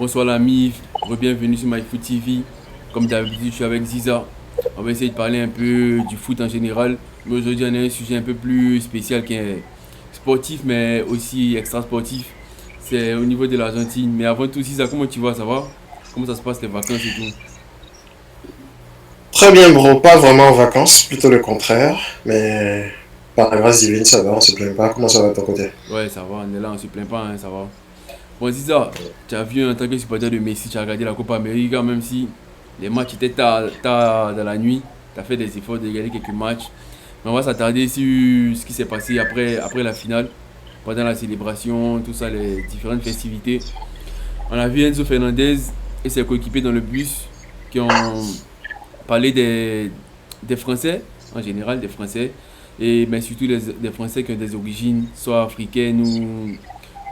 Bonsoir l'ami, bienvenue sur MyFoot TV. Comme d'habitude, je suis avec Ziza. On va essayer de parler un peu du foot en général. Mais aujourd'hui, on a un sujet un peu plus spécial qui est sportif, mais aussi extra sportif. C'est au niveau de l'Argentine. Mais avant tout, Ziza, comment tu vas? Ça va? Comment ça se passe les vacances et tout? Très bien, bro. Pas vraiment en vacances, plutôt le contraire. Mais par la grâce divine, ça va, on se plaint pas. Comment ça va de ton côté? Ouais, ça va, on est là, on se plaint pas, hein, ça va. Bon, Ziza, tu as vu en tant que supporter de Messi, tu as regardé la Copa América, même si les matchs étaient tard dans la nuit. Tu as fait des efforts de regarder quelques matchs. Mais on va s'attarder sur ce qui s'est passé après la finale, pendant la célébration, tout ça, les différentes festivités. On a vu Enzo Fernandez et ses coéquipiers dans le bus qui ont parlé des Français, en général des Français, et mais surtout des Français qui ont des origines, soit africaines ou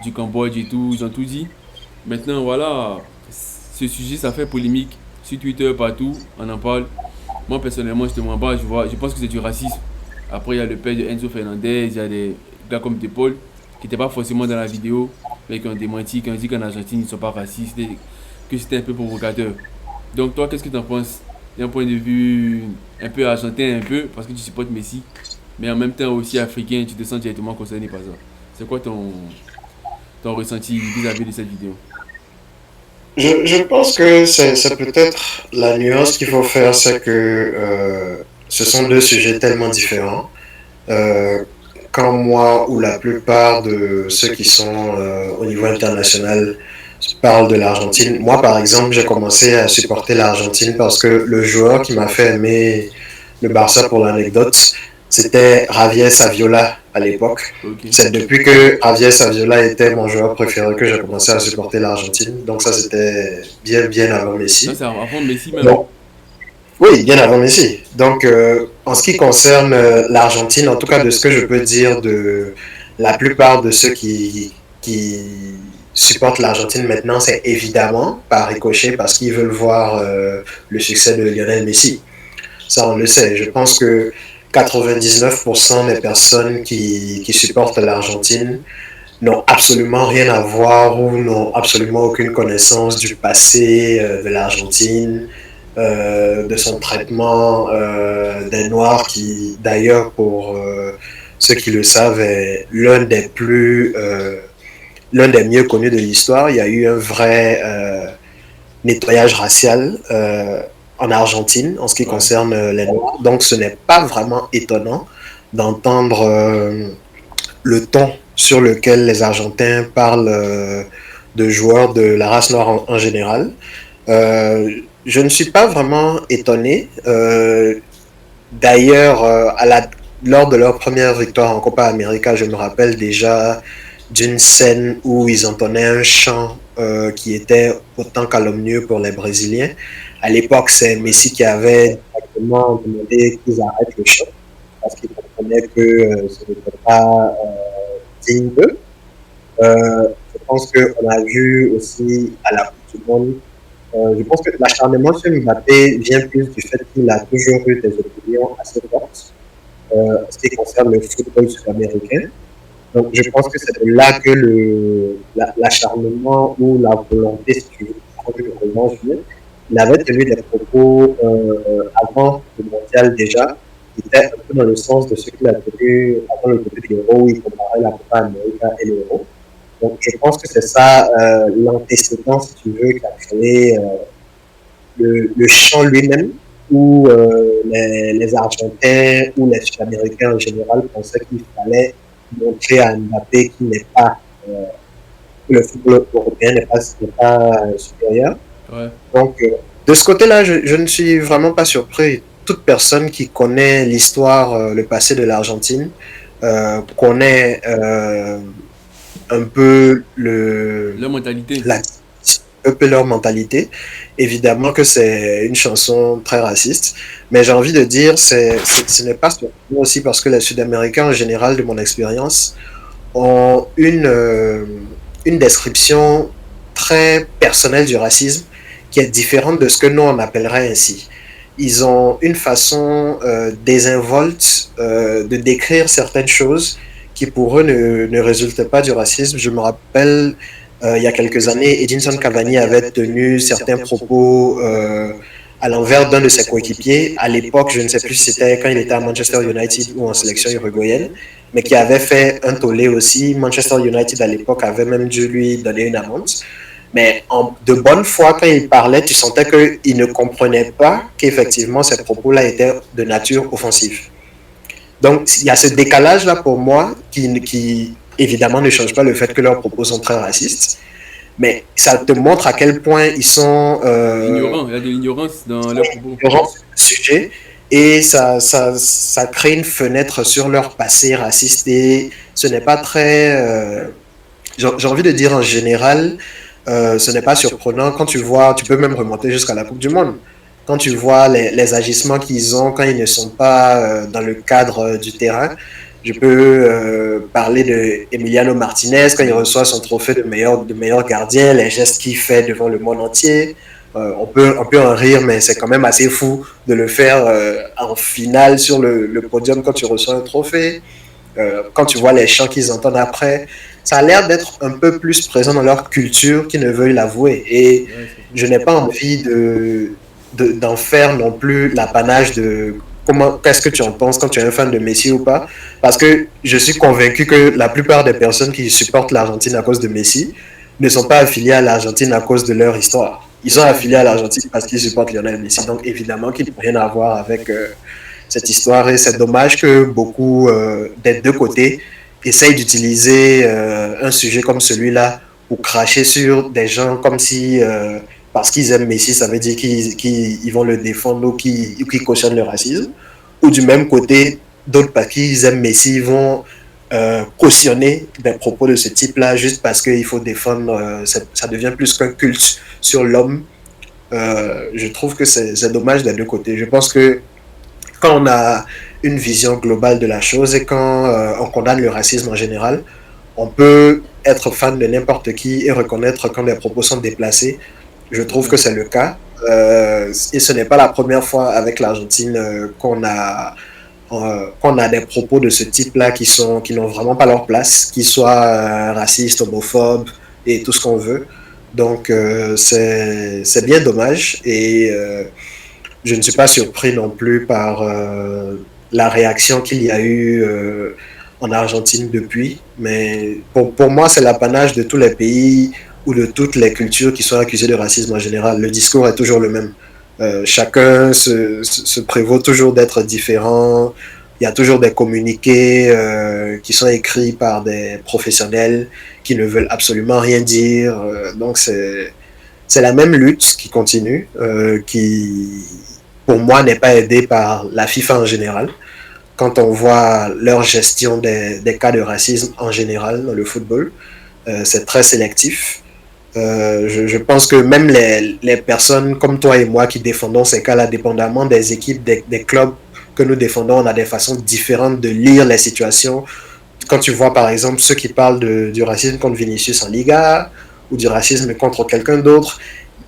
du Cambodge et tout, ils ont tout dit. Maintenant, voilà, ce sujet, ça fait polémique sur Twitter, partout, on en parle. Moi, personnellement, je te mens pas, je pense que c'est du racisme. Après, il y a le père de Enzo Fernandez, il y a des gars comme De Paul, qui n'étaient pas forcément dans la vidéo, mais qui ont démenti, qui ont dit qu'en Argentine, ils ne sont pas racistes, et que c'était un peu provocateur. Donc, toi, qu'est-ce que tu en penses d'un point de vue un peu argentin, un peu, parce que tu supportes Messi, mais en même temps aussi africain, tu te sens directement concerné par ça. C'est quoi ton ressenti vis-à-vis de cette vidéo? Je pense que c'est peut-être la nuance qu'il faut faire, c'est que ce sont deux sujets tellement différents. Euh, Quand moi ou la plupart de ceux qui sont au niveau international parlent de l'Argentine, moi par exemple, j'ai commencé à supporter l'Argentine parce que le joueur qui m'a fait aimer le Barça pour l'anecdote, c'était Javier Saviola à l'époque. Ok. C'est depuis que Javier Saviola était mon joueur préféré que j'ai commencé à supporter l'Argentine. Donc ça, c'était bien, bien avant Ça, Messi. c'est avant Messi même. Donc, oui, bien avant Messi. Donc, en ce qui concerne l'Argentine, en tout cas de ce que je peux dire de la plupart de ceux qui supportent l'Argentine maintenant, c'est évidemment par ricochet parce qu'ils veulent voir le succès de Lionel Messi. Ça, on le sait. Je pense que 99% des personnes qui supportent l'Argentine n'ont absolument rien à voir ou n'ont absolument aucune connaissance du passé de l'Argentine, de son traitement des Noirs, qui d'ailleurs, pour ceux qui le savent, est l'un des mieux connus de l'histoire. Il y a eu un vrai nettoyage racial en Argentine en ce qui Ouais. concerne les Noirs. Donc ce n'est pas vraiment étonnant d'entendre le ton sur lequel les Argentins parlent de joueurs de la race noire en général. Je ne suis pas vraiment étonné. D'ailleurs, lors de leur première victoire en Copa América, je me rappelle déjà d'une scène où ils entonnaient un chant qui était autant calomnieux pour les Brésiliens. À l'époque, c'est Messi qui avait directement demandé qu'ils arrêtent le chant parce qu'il comprenait que ce n'était pas digne d'eux. Je pense qu'on a vu aussi à la Coupe du Monde, je pense que l'acharnement sur Mbappé vient plus du fait qu'il a toujours eu des opinions assez fortes en ce qui concerne le football sud-américain. Donc je pense que c'est de là que l'acharnement ou la volonté, si tu veux, de revanche vient. Il avait tenu des propos avant le mondial déjà, qui étaient un peu dans le sens de ce qu'il a tenu avant le début de l'Euro, où il comparait la Copa América et l'Euro. Donc je pense que c'est ça l'antécédent, si tu veux, qui a créé le champ lui-même, où les Argentins ou les Sud-Américains en général pensaient qu'il fallait montrer à Mbappé qu'il n'est pas, que le football européen n'est pas supérieur. Ouais. Donc, de ce côté-là, je ne suis vraiment pas surpris. Toute personne qui connaît l'histoire, le passé de l'Argentine, connaît un peu Leur mentalité. la, un peu leur mentalité. Évidemment que c'est une chanson très raciste, mais j'ai envie de dire, ce n'est pas surprenant aussi parce que les Sud-Américains, en général, de mon expérience, ont une description très personnelle du racisme qui est différente de ce que nous on appellerait ainsi. Ils ont une façon désinvolte de décrire certaines choses qui pour eux ne résultent pas du racisme. Je me rappelle il y a quelques années, Edinson Cavani avait tenu certains propos à l'envers d'un de ses coéquipiers. À l'époque, je ne sais plus si c'était quand il était à Manchester United ou en sélection uruguayenne, mais qui avait fait un tollé aussi. Manchester United, à l'époque, avait même dû lui donner une amende. Mais de bonne foi, quand il parlait, tu sentais qu'il ne comprenait pas qu'effectivement, ces propos-là étaient de nature offensive. Donc, il y a ce décalage-là pour moi qui, évidemment, ne change pas le fait que leurs propos sont très racistes. Mais ça te montre à quel point ils sont Ignorant, il y a de l'ignorance dans leurs propos. ignorants sur le sujet. Et ça crée une fenêtre sur leur passé raciste. Et ce n'est pas très... j'ai envie de dire en général, ce n'est pas surprenant quand tu vois, tu peux même remonter jusqu'à la Coupe du Monde. Quand tu vois les agissements qu'ils ont quand ils ne sont pas dans le cadre du terrain, je peux parler de Emiliano Martinez quand il reçoit son trophée de meilleur gardien, les gestes qu'il fait devant le monde entier. On peut en rire, mais c'est quand même assez fou de le faire en finale sur le podium quand tu reçois un trophée. Quand tu vois les chants qu'ils entendent après, ça a l'air d'être un peu plus présent dans leur culture qu'ils ne veulent l'avouer. Et Ouais, c'est fou. je n'ai pas envie d'en faire non plus l'apanage de qu'est-ce que tu en penses quand tu es un fan de Messi ou pas. Parce que je suis convaincu que la plupart des personnes qui supportent l'Argentine à cause de Messi ne sont pas affiliées à l'Argentine à cause de leur histoire. Ils sont affiliés à l'Argentine parce qu'ils supportent Lionel Messi. Donc évidemment qu'ils n'ont rien à voir avec cette histoire et c'est dommage que beaucoup des deux côtés essayent d'utiliser un sujet comme celui-là pour cracher sur des gens comme si parce qu'ils aiment Messi, ça veut dire qu'ils vont le défendre ou qu'ils cautionnent le racisme. Ou du même côté, d'autres parce qu'ils aiment Messi vont cautionner des propos de ce type-là juste parce qu'il faut défendre, ça devient plus qu'un culte sur l'homme. Je trouve que c'est dommage des deux côtés. Je pense que quand on a une vision globale de la chose et quand on condamne le racisme en général, on peut être fan de n'importe qui et reconnaître quand les propos sont déplacés. Je C'est trouve ça. que c'est le cas. Et ce n'est pas la première fois avec l'Argentine qu'on a des propos de ce type-là qui n'ont vraiment pas leur place, qui soient racistes, homophobes et tout ce qu'on veut. Donc c'est bien dommage et je ne suis pas surpris non plus par la réaction qu'il y a eu en Argentine depuis. Mais pour moi, c'est l'apanage de tous les pays ou de toutes les cultures qui sont accusées de racisme en général. Le discours est toujours le même. Chacun se prévaut toujours d'être différent. Il y a toujours des communiqués qui sont écrits par des professionnels qui ne veulent absolument rien dire. Donc c'est la même lutte qui continue, qui pour moi n'est pas aidée par la FIFA en général. Quand on voit leur gestion des cas de racisme en général dans le football, c'est très sélectif. Je pense que même les personnes comme toi et moi qui défendons ces cas-là, dépendamment des équipes, des clubs que nous défendons, on a des façons différentes de lire les situations. Quand tu vois par exemple ceux qui parlent du racisme contre Vinicius en Liga ou du racisme contre quelqu'un d'autre,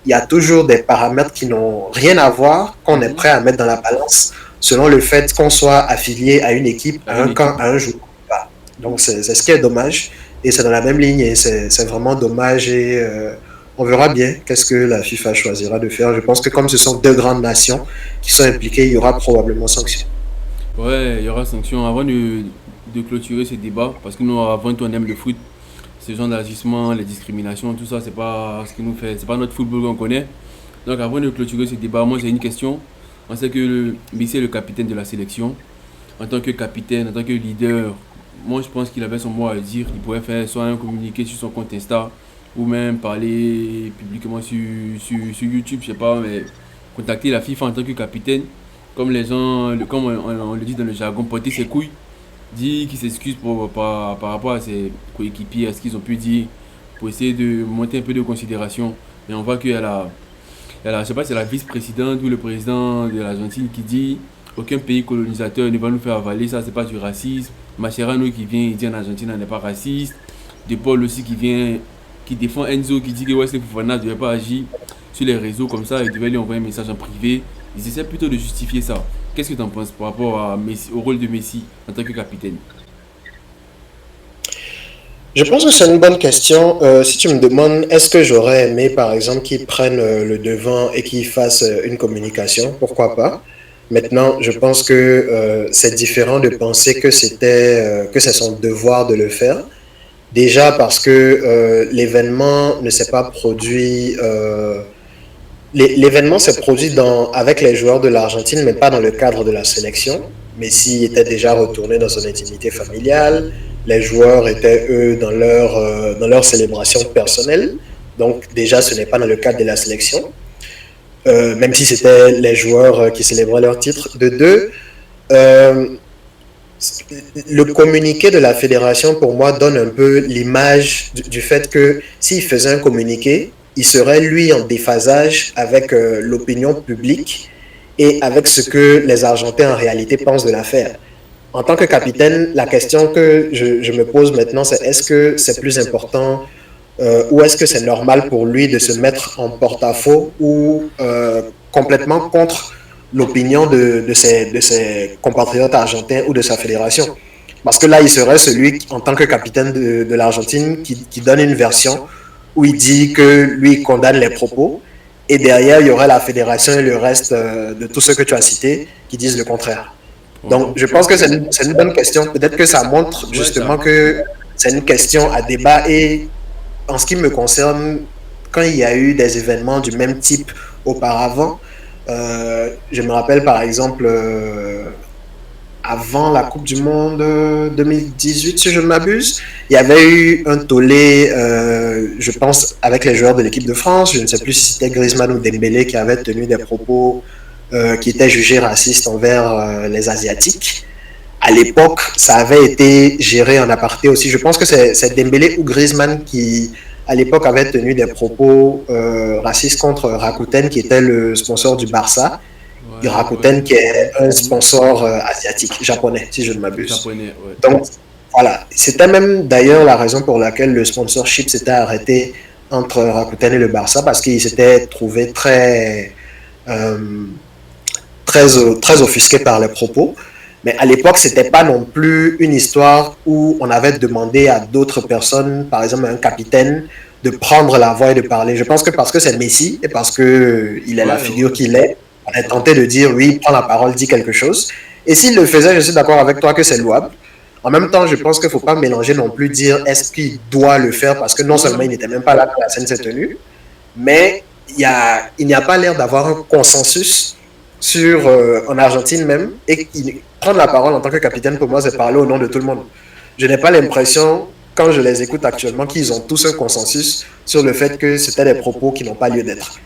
il y a toujours des paramètres qui n'ont rien à voir qu'on est Mhm. prêt à mettre dans la balance selon le fait qu'on soit affilié à une équipe, À à une un camp, équipe. à un joueur. Donc c'est ce qui est dommage et c'est dans la même ligne et c'est vraiment dommage et on verra bien qu'est-ce que la FIFA choisira de faire. Je pense que comme ce sont deux grandes nations qui sont impliquées, il y aura probablement sanction. Ouais, il y aura sanction. Avant de clôturer ce débat, parce que nous, avant tout, on aime le foot. Ce genre d'agissement, les discriminations, tout ça, c'est pas ce qui nous fait, c'est pas notre football qu'on connaît. Donc, avant de clôturer ce débat, moi, j'ai une question. On sait que Messi est le capitaine de la sélection. En tant que capitaine, en tant que leader, moi, je pense qu'il avait son mot à dire. Il pourrait faire soit un communiqué sur son compte Insta, ou même parler publiquement sur YouTube, je sais pas, mais contacter la FIFA en tant que capitaine, comme les gens, comme on le dit dans le jargon, porter ses couilles, dit qu'il s'excuse par rapport à ses coéquipiers, à ce qu'ils ont pu dire, pour essayer de monter un peu de considération. Mais on voit qu'il y a je sais pas, c'est la vice-présidente ou le président de l'Argentine qui dit aucun pays colonisateur ne va nous faire avaler ça, c'est pas du racisme. Mascherano qui vient, il dit en Argentine, on n'est pas raciste. De Paul aussi qui vient, qui défend Enzo, qui dit que Wesley Fofana ne devait pas agir sur les réseaux comme ça, il devait lui envoyer un message en privé. Ils essaient plutôt de justifier ça. Qu'est-ce que tu en penses par rapport à Messi, au rôle de Messi en tant que capitaine? Je pense que c'est une bonne question. Si tu me demandes, est-ce que j'aurais aimé, par exemple, qu'ils prennent le devant et qu'ils fassent une communication, pourquoi pas? Maintenant, je pense que c'est différent de penser que que c'est son devoir de le faire. Déjà parce que l'événement ne s'est pas produit. L'événement s'est produit avec les joueurs de l'Argentine, mais pas dans le cadre de la sélection. Messi était déjà retourné dans son intimité familiale. Les joueurs étaient, eux, dans leur célébration personnelle. Donc, déjà, ce n'est pas dans le cadre de la sélection, même si c'était les joueurs qui célébraient leur titre. De deux, euh, le communiqué de la fédération, pour moi, donne un peu l'image du fait que s'il faisait un communiqué, il serait, lui, en déphasage avec l'opinion publique et avec ce que les Argentins, en réalité, pensent de l'affaire. En tant que capitaine, la question que je me pose maintenant, c'est est-ce que c'est plus important ou est-ce que c'est normal pour lui de se mettre en porte-à-faux ou complètement contre l'opinion de ses compatriotes argentins ou de sa fédération. Parce que là, il serait celui, en tant que capitaine de l'Argentine, qui donne une version où il dit que lui il condamne les propos, et derrière, il y aurait la fédération et le reste de tous ceux que tu as cités qui disent le contraire. Donc, je pense que c'est une bonne question. Peut-être que ça montre Ouais, ça. justement que c'est une question à débat. Et en ce qui me concerne, quand il y a eu des événements du même type auparavant, je me rappelle par exemple avant la Coupe du Monde 2018, si je ne m'abuse, il y avait eu un tollé, je pense, avec les joueurs de l'équipe de France. Je ne sais plus si c'était Griezmann ou Dembélé qui avaient tenu des propos qui étaient jugés racistes envers les Asiatiques. À l'époque, ça avait été géré en aparté aussi. Je pense que c'est Dembélé ou Griezmann qui, à l'époque, avait tenu des propos racistes contre Rakuten, qui était le sponsor du Barça. Ouais, ouais. Rakuten, qui est un sponsor asiatique, japonais, si je ne m'abuse. Japonais, ouais. Donc, voilà. C'était même d'ailleurs la raison pour laquelle le sponsorship s'était arrêté entre Rakuten et le Barça, parce qu'ils s'étaient trouvés euh, très offusqués par les propos. Mais à l'époque, c'était pas non plus une histoire où on avait demandé à d'autres personnes, par exemple un capitaine, de prendre la voix et de parler. Je pense que parce que c'est Messi et parce que il est la Ouais, figure ouais. qu'il est, on est tenté de dire oui, prends la parole, dis quelque chose. Et s'il le faisait, je suis d'accord avec toi que c'est louable. En même temps, je pense qu'il ne faut pas mélanger non plus dire est-ce qu'il doit le faire parce que non Non, seulement il non. n'était même pas là quand la scène s'est tenue, mais il n'y a pas l'air d'avoir un consensus en Argentine même, et prendre la parole en tant que capitaine, pour moi, c'est parler au nom de tout le monde. Je n'ai pas l'impression, quand je les écoute actuellement, qu'ils ont tous un consensus sur le fait que c'était des propos qui n'ont pas lieu d'être.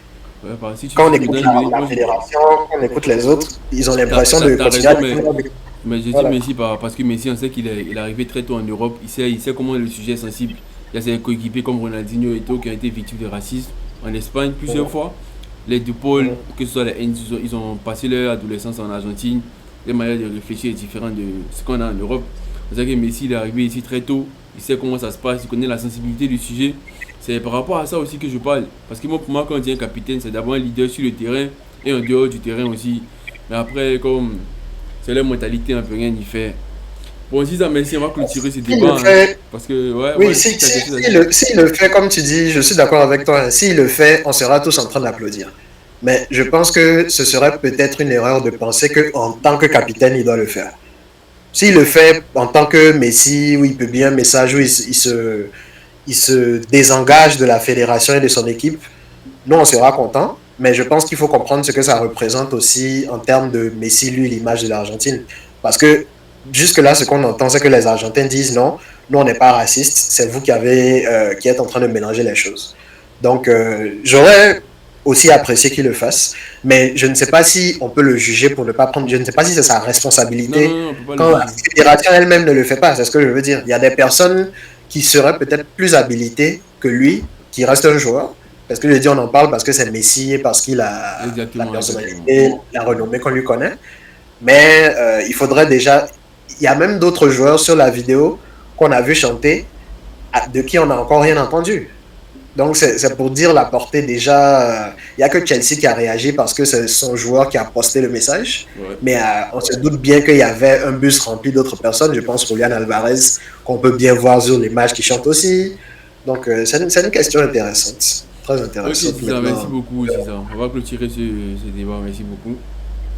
Ouais, si Quand on tu me écoute donnes, la moi, fédération, quand on écoute les autres, ils ont l'impression t'as, de t'as continuer à raison, défendre. mais je dis Voilà. Messi parce que Messi, on sait il est arrivé très tôt en Europe. Il sait comment le sujet est sensible. Il y a ses coéquipiers comme Ronaldinho et tout qui ont été victimes de racisme en Espagne plusieurs fois. Les deux pôles, que ce soit les N, ils ont passé leur adolescence en Argentine. Les manières de réfléchir est différente de ce qu'on a en Europe. On sait que Messi il est arrivé ici très tôt. Il sait comment ça se passe, il connaît la sensibilité du sujet. C'est par rapport à ça aussi que je parle. Parce que moi, pour moi, quand on dit un capitaine, c'est d'abord un leader sur le terrain et en dehors du terrain aussi. Mais après, comme c'est leur mentalité, on ne peut rien y faire. Bon, si ça, merci, on va clôturer ce S'il le débat. Hein. fait, Parce que, ouais, oui, ouais, si tu as quelque chose à dire. s'il le fait comme tu dis, je suis d'accord avec toi, hein, s'il le fait, on sera tous en train d'applaudir. Mais je pense que ce serait peut-être une erreur de penser qu'en tant que capitaine, il doit le faire. S'il le fait en tant que Messi, où il publie un message, où il se désengage de la fédération et de son équipe, nous, on sera content. Mais je pense qu'il faut comprendre ce que ça représente aussi en termes de Messi, lui, l'image de l'Argentine. Parce que jusque-là, ce qu'on entend, c'est que les Argentins disent non, nous, on n'est pas racistes, c'est vous qui êtes en train de mélanger les choses. Donc, j'aurais aussi apprécié qu'il le fasse, mais je ne sais pas si on peut le juger pour ne pas prendre, je ne sais pas si c'est sa Non, non, responsabilité non, on peut pas le quand la juger. fédération elle-même ne le fait pas, c'est ce que je veux dire. Il y a des personnes qui seraient peut-être plus habilitées que lui, qui reste un joueur, parce que je dis on en parle parce que c'est Messi et parce qu'il a la Exactement, exactement. personnalité, la renommée qu'on lui connaît. Mais il faudrait déjà. Il y a même d'autres joueurs sur la vidéo qu'on a vu chanter, de qui on n'a encore rien entendu. Donc, c'est pour dire la portée déjà. Il n'y a que Chelsea qui a réagi parce que c'est son joueur qui a posté le message. Ouais. Mais on se doute bien qu'il y avait un bus rempli d'autres personnes. Je pense Julian Alvarez, qu'on peut bien voir sur l'image, qui chante aussi. Donc, c'est une question intéressante. Très Ok, intéressante César, merci maintenant. beaucoup, César. On va clôturer ce débat. Merci beaucoup.